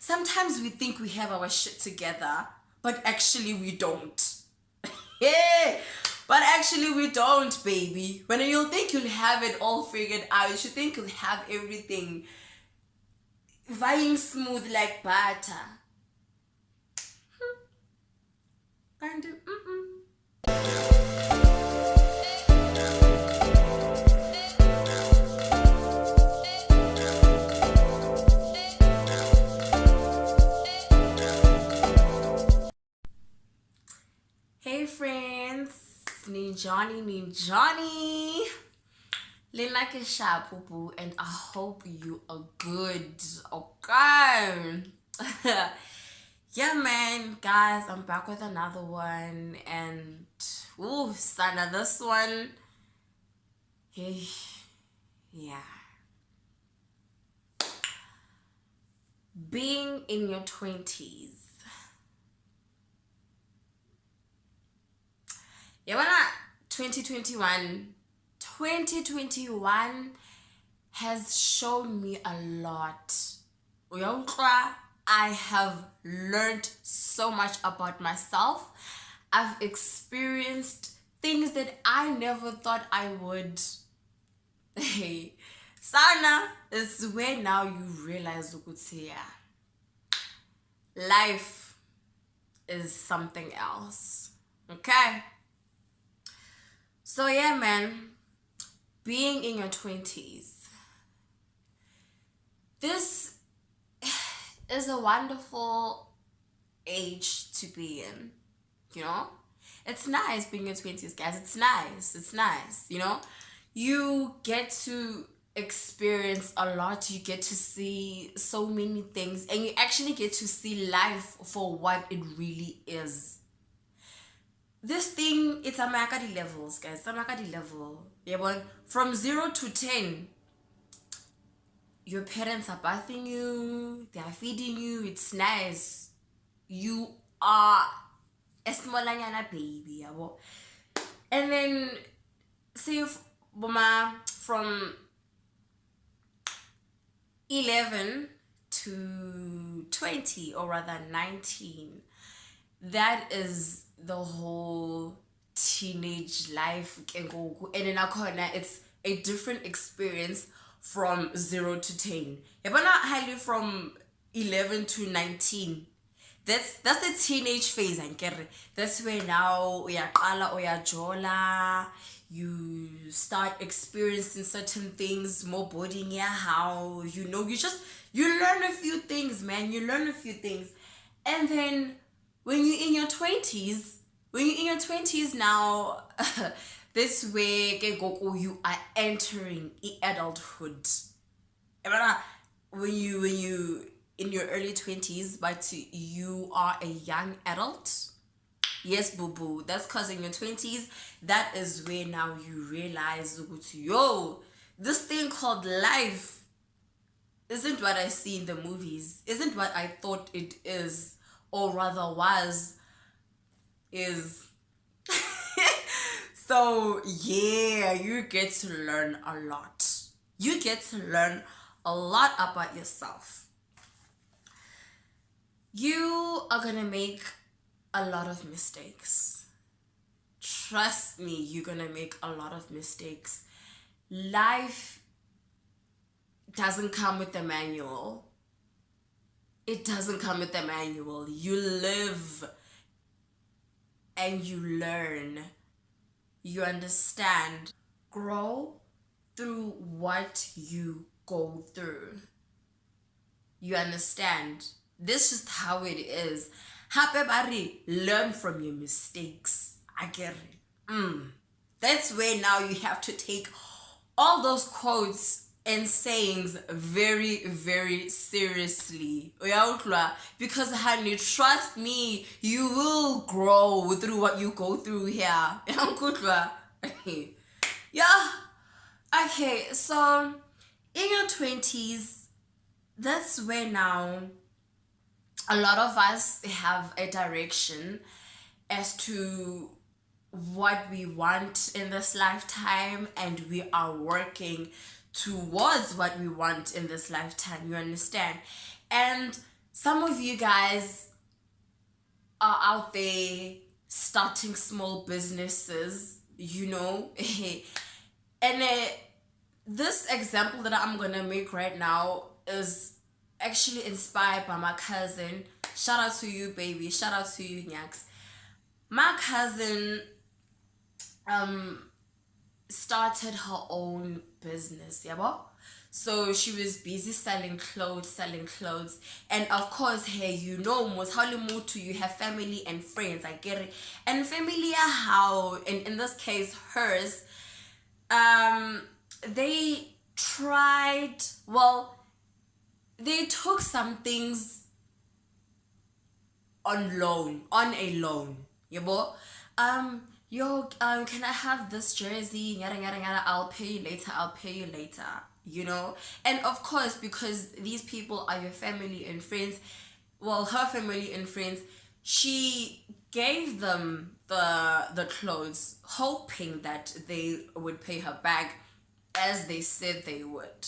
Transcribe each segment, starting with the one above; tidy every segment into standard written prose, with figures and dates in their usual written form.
sometimes we think we have our shit together, but actually we don't. Yeah, but actually we don't, baby. When you'll think you'll have it all figured out, you should think you'll have everything vying smooth like butter. Kind of. Hey friends, Ninjani. Lena Kesha Pupu, and I hope you are good. Okay. Yeah, man, guys, I'm back with another one, and Sana, this one, hey, yeah, being in your 20s. Yeah, when 2021, 2021 has shown me a lot. I have learned so much about myself. I've experienced things that I never thought I would. Hey, Sana is where now you realize, yeah, life is something else. Okay? So yeah, man, being in your 20s, this is a wonderful age to be in, you know? It's nice being in your 20s, guys. It's nice, you know? You get to experience a lot. You get to see so many things, and you actually get to see life for what it really is. This thing, it's a makadi levels, guys. It's a makadi level. Yeah, but from 0 to 10, your parents are bathing you, they are feeding you, it's nice. You are a smallanyana baby, yabo. And then say if Boma from 11 to 20, or rather 19, that is the whole teenage life. And then it's a different experience from 0 to 10. Yabona highly from 11 to 19. That's the teenage phase, and that's where now jola, you start experiencing certain things, more boarding, yeah, how you learn a few things, man. You learn a few things. And then when you're in your 20s now, this way you are entering adulthood. When you in your early 20s, but you are a young adult. Yes, boo boo. That's because in your 20s, that is where now you realize, yo, this thing called life isn't what I see in the movies, isn't what I thought it is, or rather was, is. So, yeah, you get to learn a lot. You get to learn a lot about yourself. You are gonna make a lot of mistakes. Trust me, you're gonna make a lot of mistakes. Life doesn't come with a manual. It doesn't come with a manual. You live and you learn. You understand. Grow through what you go through. You understand? This is how it is. Happy learn from your mistakes. I get it. That's where now you have to take all those quotes and sayings very, very seriously. Because honey, trust me, you will grow through what you go through here. Yeah. Okay, so in your 20s, that's where now a lot of us have a direction as to what we want in this lifetime, and we are working towards what we want in this lifetime. You understand? And Some of you guys are out there starting small businesses, you know. And this example that I'm gonna make right now is actually inspired by my cousin. Shout out to you, baby. Shout out to you, Nyaks. My cousin um started her own business, yeah, but so she was busy selling clothes, and of course, hey, you know, most to you have family and friends. I get it, and familiar how, in this case, hers, um, they tried. Well, they took some things on a loan. Yeah, but yo, can I have this jersey? Yada yada yada. I'll pay you later. I'll pay you later. You know, and of course, because these people are your family and friends, well, her family and friends, she gave them the clothes, hoping that they would pay her back, as they said they would.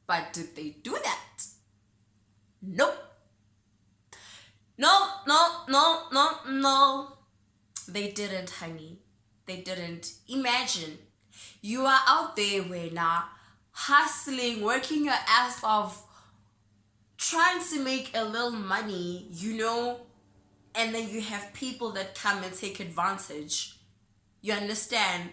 But did they do that? Nope. No, no, no, no, no. They didn't, honey. They didn't. Imagine you are out there where now hustling, working your ass off, trying to make a little money, you know, and then you have people that come and take advantage. You understand?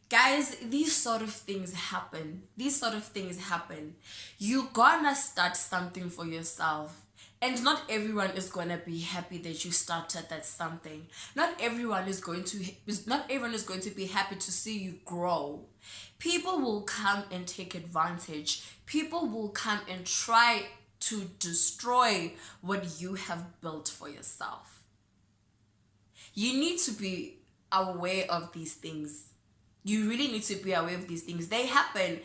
Guys, these sort of things happen. These sort of things happen. You gonna start something for yourself. And not everyone is gonna be happy that you started that something. Not everyone is going to be happy to see you grow. People will come and take advantage. People will come and try to destroy what you have built for yourself. You need to be aware of these things. You really need to be aware of these things. They happen.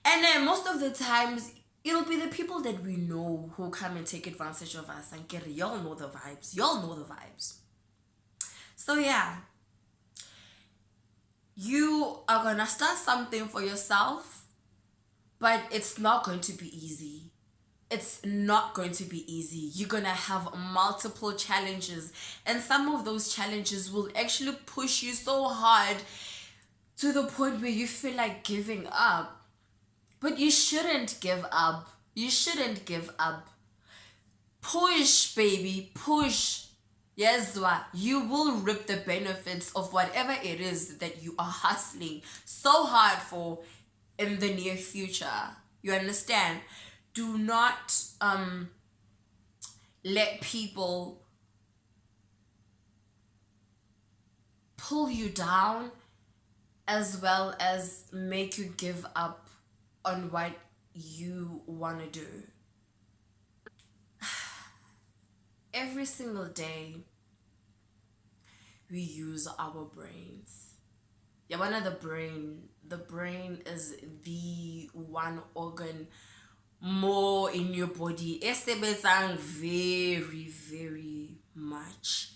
And then most of the times, it'll be the people that we know who come and take advantage of us. And get y'all know the vibes. Y'all know the vibes. So yeah, you are gonna start something for yourself, but it's not going to be easy. It's not going to be easy. You're gonna have multiple challenges, and some of those challenges will actually push you so hard to the point where you feel like giving up. But you shouldn't give up. You shouldn't give up. Push, baby, push. Yes, what? You will reap the benefits of whatever it is that you are hustling so hard for in the near future. You understand? Do not let people pull you down, as well as make you give up on what you want to do. Every single day, we use our brains. Yeah, one of the brain is the one organ more in your body. Esebenzang very, very much.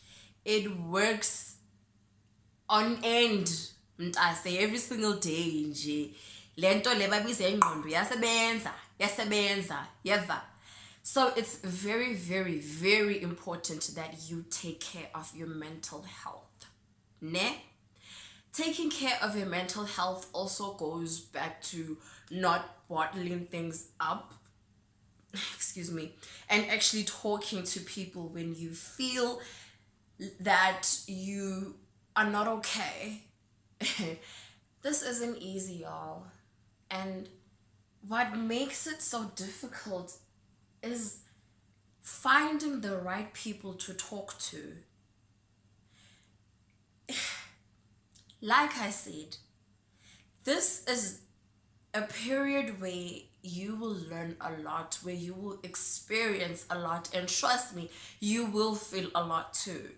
It works on end. I say every single day nje. Lento le babiza ingqondo yasebenza, yeva. So it's very, very, very important that you take care of your mental health. Ne? Taking care of your mental health also goes back to not bottling things up, excuse me, and actually talking to people when you feel that you are not okay. This isn't easy, y'all. And what makes it so difficult is finding the right people to talk to. Like I said, this is a period where you will learn a lot, where you will experience a lot, and trust me, you will feel a lot too.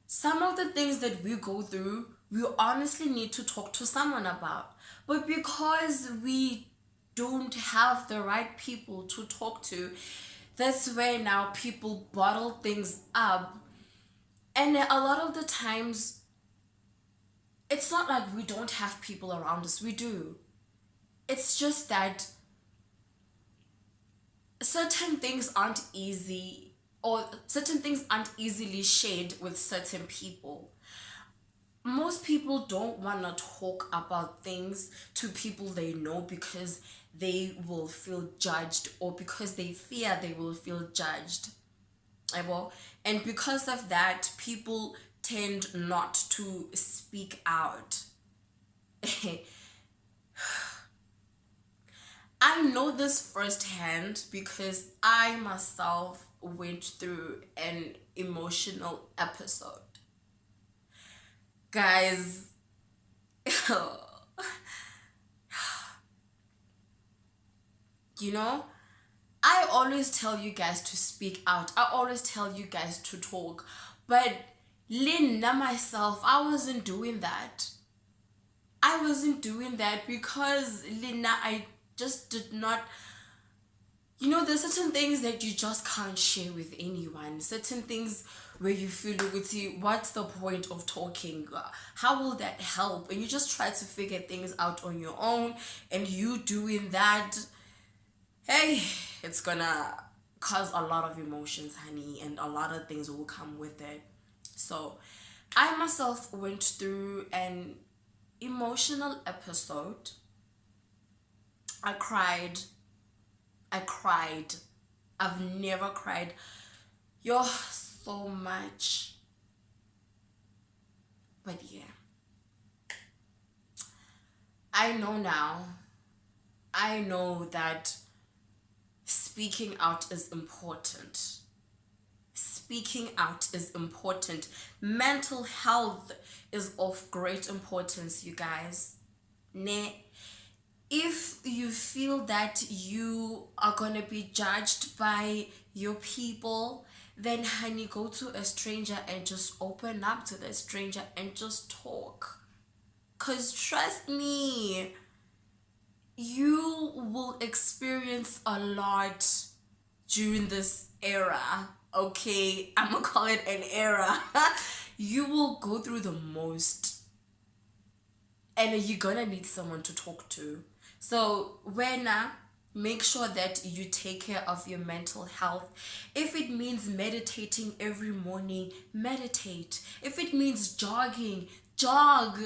Some of the things that we go through, we honestly need to talk to someone about. But because we don't have the right people to talk to, that's where now people bottle things up. And a lot of the times, it's not like we don't have people around us, we do. It's just that certain things aren't easy, or certain things aren't easily shared with certain people. Most people don't want to talk about things to people they know because they will feel judged, or because they fear they will feel judged. Well, and because of that, people tend not to speak out. I know this firsthand because I myself went through an emotional episode. Guys, you know, I always tell you guys to speak out. I always tell you guys to talk. But Linda, myself, I wasn't doing that. I wasn't doing that because Linda, I just did not. You know, there's certain things that you just can't share with anyone. Certain things where you feel, Uguti, what's the point of talking? How will that help? And you just try to figure things out on your own. And you doing that, hey, it's gonna cause a lot of emotions, honey, and a lot of things will come with it. So, I myself went through an emotional episode. I cried. I cried. I've never cried. Yo, so much. But yeah. I know now. I know that speaking out is important. Speaking out is important. Mental health is of great importance, you guys. Ne, if you feel that you are gonna be judged by your people, then honey, go to a stranger and just open up to the stranger and just talk. Cause trust me, you will experience a lot during this era. Okay, I'm gonna call it an era. You will go through the most, and you're gonna need someone to talk to. So when make sure that you take care of your mental health. If it means meditating every morning, meditate. If it means jogging, jog.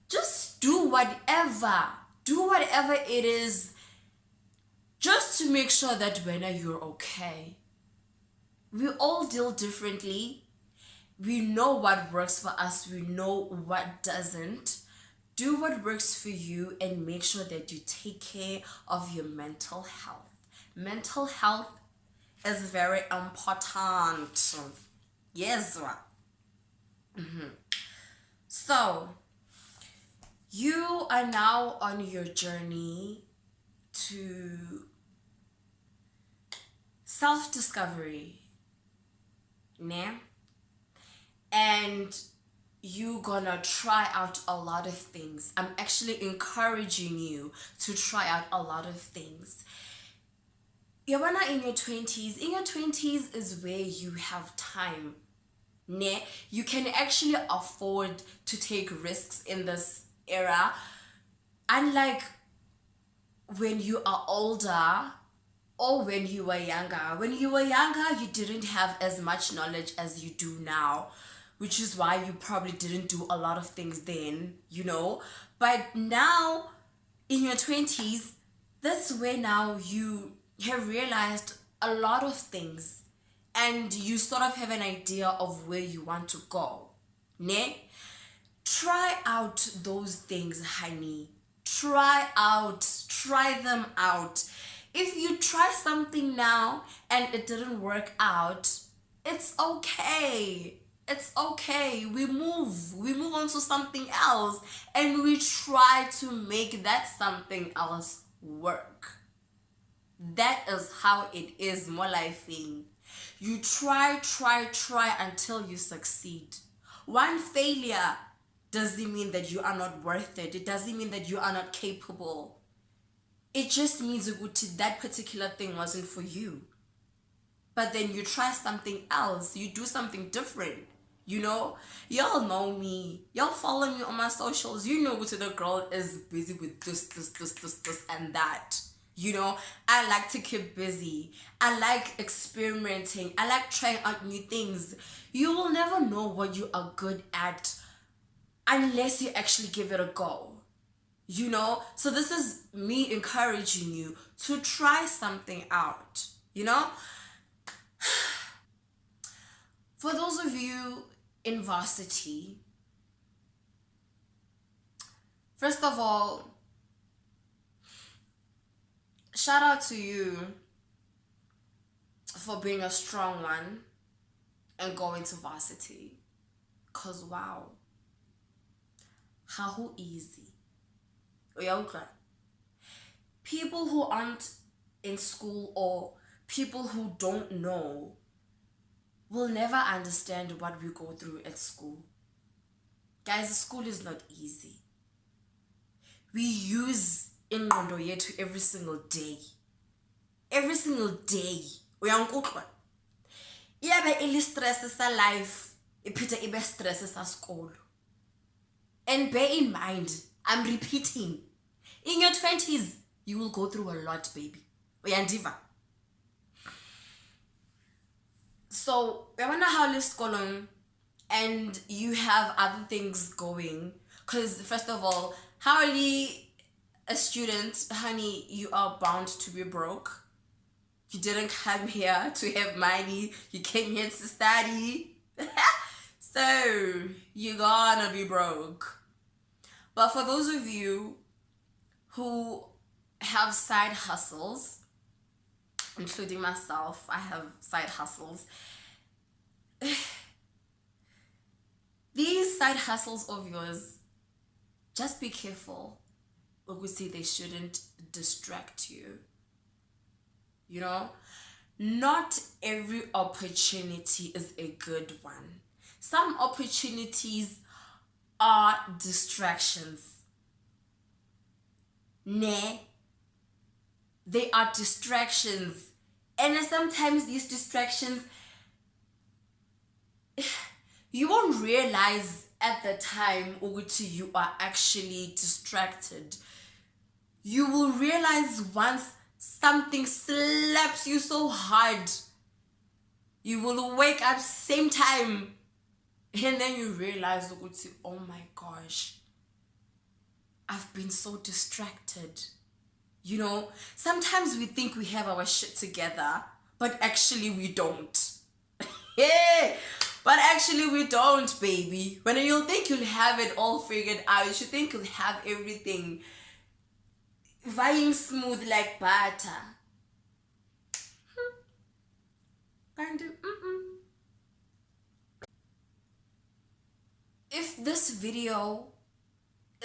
Just do whatever. Do whatever it is, just to make sure that when you're okay. We all deal differently. We know what works for us, we know what doesn't. Do what works for you and make sure that you take care of your mental health. Mental health is very important. Yes. So, you are now on your journey to self-discovery. Ne? And you gonna try out a lot of things. I'm actually encouraging you to try out a lot of things. You're in your 20s. In your 20s is where you have time. Ne? You can actually afford to take risks in this era. Unlike when you are older or when you were younger. When you were younger, you didn't have as much knowledge as you do now, which is why you probably didn't do a lot of things then, you know. But now, in your 20s, that's where now you have realized a lot of things and you sort of have an idea of where you want to go. Ne? Try out those things, honey. Try them out. If you try something now and it didn't work out, it's okay. It's okay. We move on to something else and we try to make that something else work. That is how it is, more life thing. You try until you succeed. One failure doesn't mean that you are not worth it. It doesn't mean that you are not capable. It just means that particular thing wasn't for you. But then you try something else. You do something different. You know? Y'all know me. Y'all follow me on my socials. You know what the girl is busy with this, and that. You know, I like to keep busy. I like experimenting. I like trying out new things. You will never know what you are good at unless you actually give it a go. You know? So this is me encouraging you to try something out. You know? For those of you in varsity, first of all, shout out to you for being a strong one and going to varsity. Cause wow, how easy. Uyauka. People who aren't in school or people who don't know will never understand what we go through at school. Guys, school is not easy. We use ingqondo yethu every single day. Every single day. Uyankuhlwa. Iyabe ili-stress sa life, iphinde ibe stress sa school. And bear in mind, I'm repeating, in your 20s, you will go through a lot, baby. Uyandiva. So, uyabona how lesikolong and you have other things going. Because, first of all, how are you a student, honey, you are bound to be broke. You didn't come here to have money. You came here to study. So, you're gonna be broke. But for those of you who have side hustles, including myself, I have side hustles. These side hustles of yours, just be careful. Obviously, they shouldn't distract you. You know, not every opportunity is a good one. Some opportunities are distractions. They are distractions. And sometimes these distractions, you won't realize at the time you are actually distracted. You will realize once something slaps you so hard. You will wake up same time. And then you realize, oh my gosh, I've been so distracted. You know, sometimes we think we have our shit together, but actually we don't. Yeah, but actually we don't, baby. When you'll think you'll have it all figured out, you should think you'll have everything vying smooth like butter. Kind of, If this video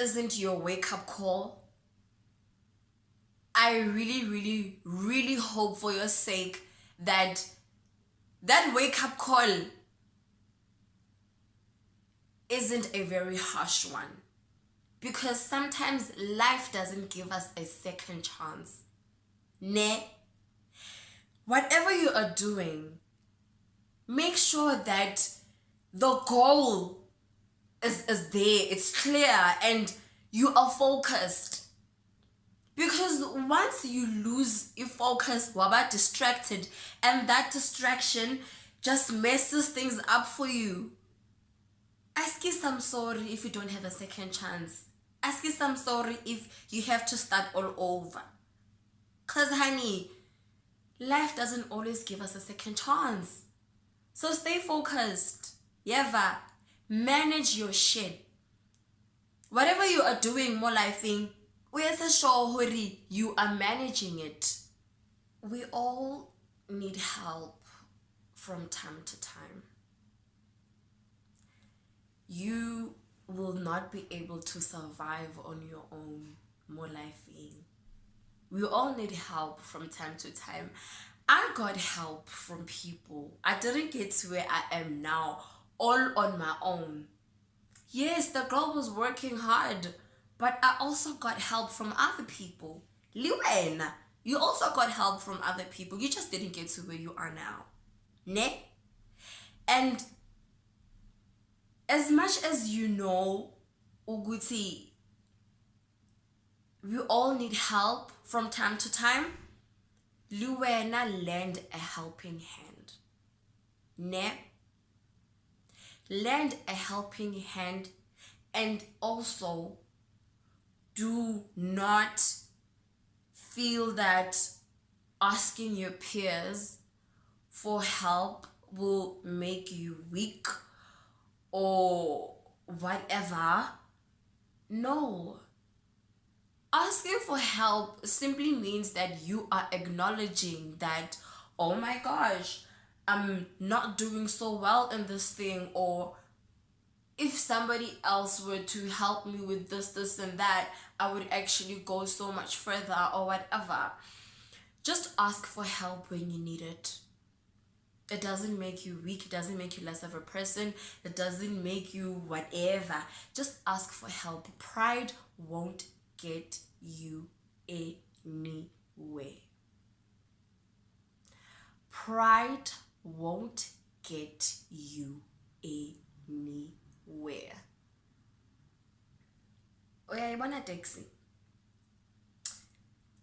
isn't your wake-up call, I really, really, really hope for your sake that wake-up call isn't a very harsh one. Because sometimes life doesn't give us a second chance. Whatever you are doing, make sure that the goal is there, it's clear, and you are focused. Because once you lose your focus, waba distracted, and that distraction just messes things up for you. Ask you some sorry if you don't have a second chance. Ask you some sorry if you have to start all over. Because, honey, life doesn't always give us a second chance. So stay focused. Yeva, manage your shit. Whatever you are doing, more lifing, we are so sure you are managing it. We all need help from time to time. You will not be able to survive on your own, more lifing. We all need help from time to time. I got help from people. I didn't get to where I am now all on my own. Yes, the girl was working hard, but I also got help from other people. Liwen, you also got help from other people. You just didn't get to where you are now. Ne? And as much as you know, Uguti, we all need help from time to time. Luwena lend a helping hand. Ne? Lend a helping hand, and also do not feel that asking your peers for help will make you weak or whatever. No. Asking for help simply means that you are acknowledging that, oh my gosh, I'm not doing so well in this thing, or if somebody else were to help me with this, and that, I would actually go so much further, or whatever. Just ask for help when you need it. It doesn't make you weak, it doesn't make you less of a person, it doesn't make you whatever. Just ask for help. Pride won't get you anywhere. Pride won't get you anywhere. Uyayibona taxi?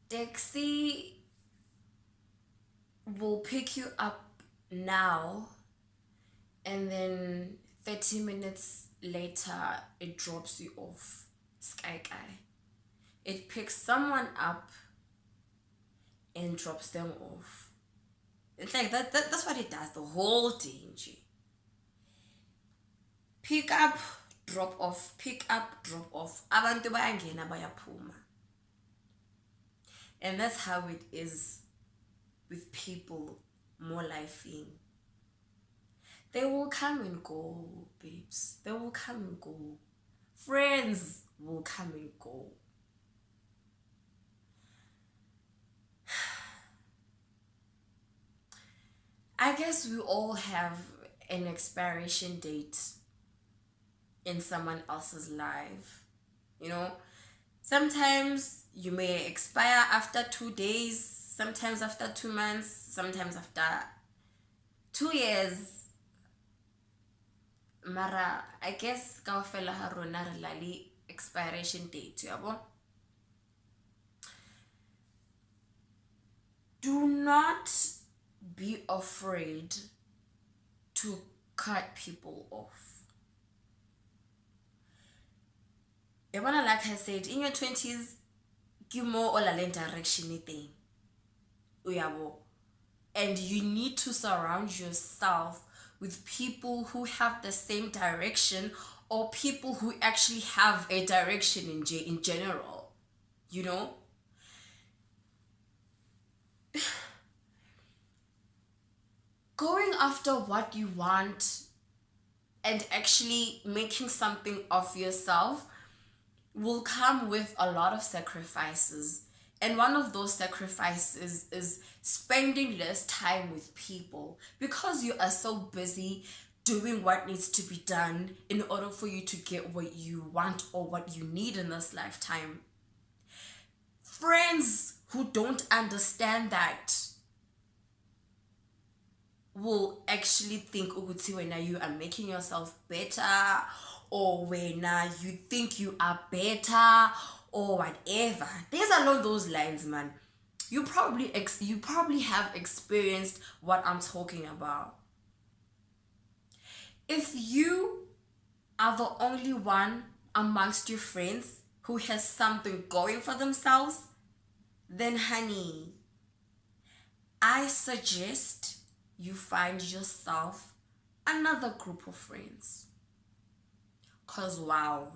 Taxi will pick you up now, and then 30 minutes later it drops you off. Sky. It picks someone up and drops them off. It's like that's what it does the whole day. Pick up, drop off, pick up, drop off. Abantu bayangena bayaphuma. And that's how it is with people more lifing. They will come and go, babes. They will come and go. Friends will come and go. I guess we all have an expiration date in someone else's life. You know, sometimes you may expire after 2 days, sometimes after 2 months, sometimes after 2 years. Mara, I guess kaofela ha rona re lali expiration date, yabo. Do not be afraid to cut people off. Yabona, like I said, in your 20s, give more all a direction thing. Uyabo. And you need to surround yourself with people who have the same direction, or people who actually have a direction in general. You know? Going after what you want and actually making something of yourself will come with a lot of sacrifices. And one of those sacrifices is spending less time with people, because you are so busy doing what needs to be done in order for you to get what you want or what you need in this lifetime. Friends who don't understand that will actually think ukuthi wena you are making yourself better, or when you think you are better, or whatever. Things along those lines, man. You probably have experienced what I'm talking about. If you are the only one amongst your friends who has something going for themselves, then honey, I suggest you find yourself another group of friends. Cause wow,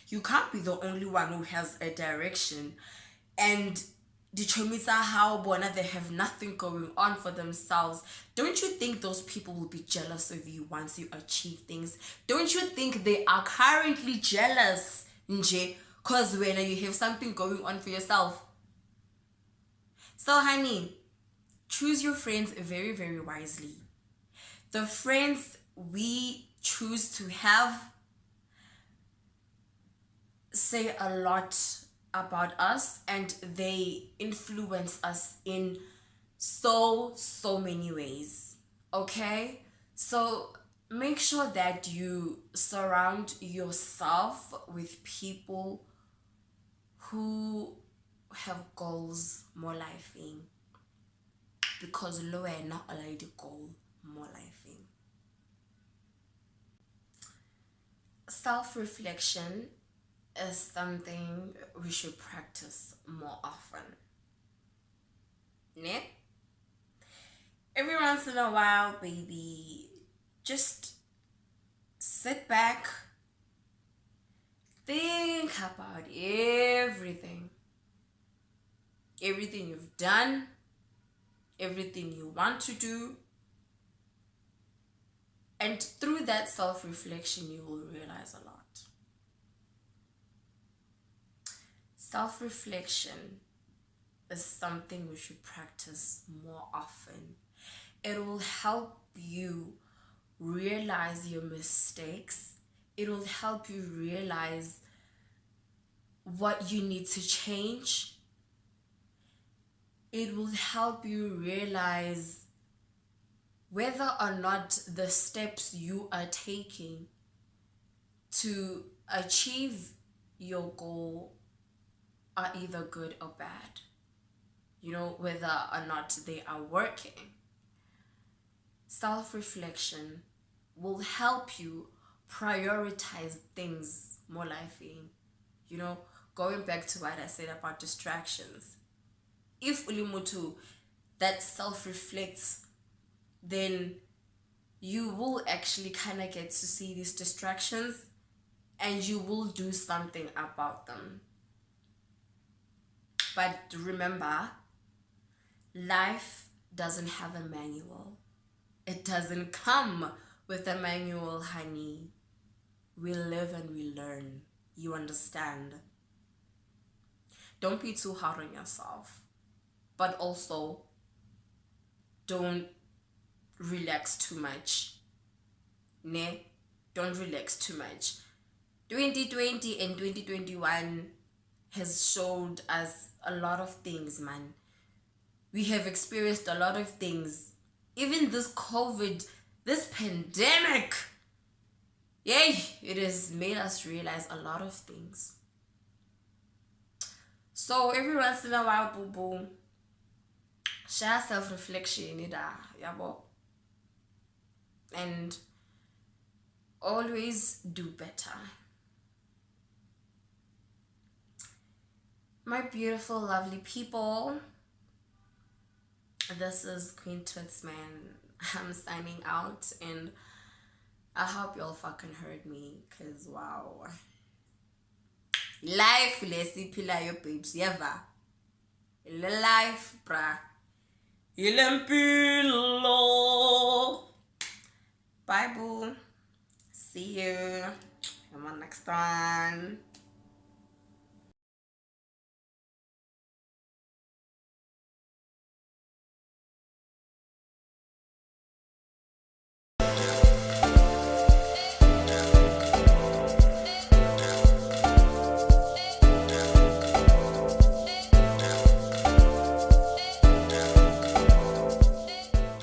you can't be the only one who has a direction, and the chomisa how bona they have nothing going on for themselves. Don't you think those people will be jealous of you once you achieve things? Don't you think they are currently jealous, nje, cause when you have something going on for yourself? So honey, choose your friends very, very wisely. The friends we choose to have say a lot about us, and they influence us in so many ways. Okay? So make sure that you surround yourself with people who have goals more lifing, because lo wena already goal more lifing. Self-reflection is something we should practice more often. Ne? Every once in a while, baby, just sit back, think about everything you've done, everything you want to do, and through that self-reflection you will realize a lot. Self-reflection is something we should practice more often. It will help you realize your mistakes. It will help you realize what you need to change. It will help you realize whether or not the steps you are taking to achieve your goal are either good or bad. You know, whether or not they are working. Self-reflection will help you prioritize things more lively. You know, going back to what I said about distractions. If ulimutu that self-reflects, then you will actually kind of get to see these distractions and you will do something about them. But remember, life doesn't have a manual. It doesn't come with a manual, honey. We live and we learn. You understand? Don't be too hard on yourself. But also, don't relax too much. Ne? Don't relax too much. 2020 and 2021 has showed us a lot of things, man. We have experienced a lot of things. Even this COVID, this pandemic, yay, it has made us realize a lot of things. So every once in a while, boo boo, share self-reflection, yabo, and always do better. My beautiful, lovely people, this is Queen Twitzman. I'm signing out, and I hope y'all fucking heard me, cause wow. Life lesipilayo babes, yeva. Life, bruh. Ilempilo. Bye, boo. See you. Come on, next one.